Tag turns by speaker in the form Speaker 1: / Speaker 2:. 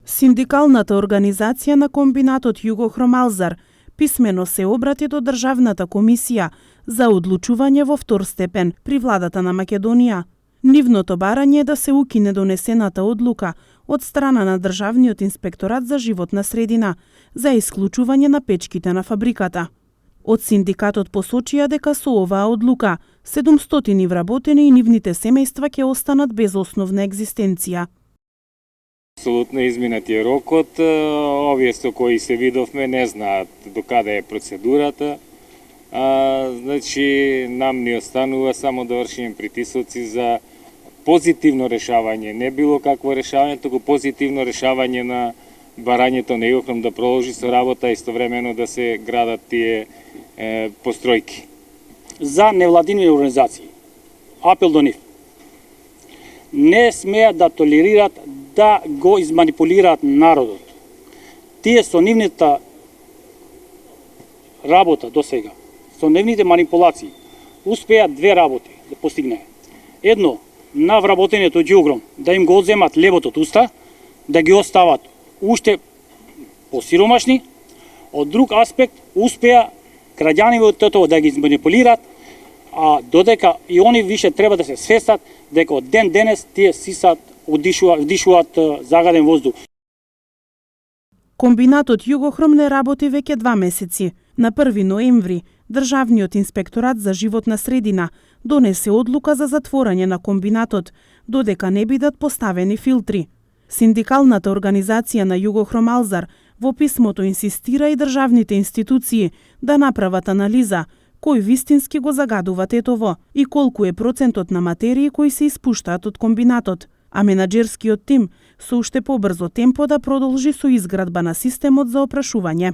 Speaker 1: Синдикалната организација на комбинатот Југохром Алзар писмено се обрати до Државната комисија за одлучување во втор степен при владата на Македонија. Нивното барање е да се укине донесената одлука од страна на Државниот инспекторат за животна средина за исклучување на печките на фабриката. Од синдикатот посочија дека со оваа одлука 700 вработени и нивните семејства ќе останат без основна екзистенција.
Speaker 2: Апсолутно изминат е рокот, овие со кои се видовме не знаат до каде е процедурата. Значи, нам ни останува само да вршиме притисоци за позитивно решавање, не било какво решавање, туку позитивно решавање на барањето на Југохром да продолжи со работа и истовремено да се градат тие постројки.
Speaker 3: За невладини организации, апел до нив, не смеат да толерират да го изманипулираат народот. Тие со нивната работа до сега, со нивните манипулации, успеат две работи да постигнеат. Едно, на вработените од Југохром да им го одземат лебот од уста, да ги остават уште посиромашни. Од друг аспект, успеа граѓаните од тоа да ги изманипулираат, а додека и они више треба да се свестат дека од ден денес тие сисат, вдишуваат загаден воздух.
Speaker 1: Комбинатот Југохром не работи веќе 2 месеци. На 1 ноември Државниот инспекторат за животна средина донесе одлука за затворање на комбинатот, додека не бидат поставени филтри. Синдикалната организација на Југохром Алзар во писмото инсистира и државните институции да направат анализа кој вистински го загадува тетово и колку е процентот на материи кои се испуштаат од комбинатот, а менаџерскиот тим со уште побрзо темпо да продолжи со изградба на системот за опрашување.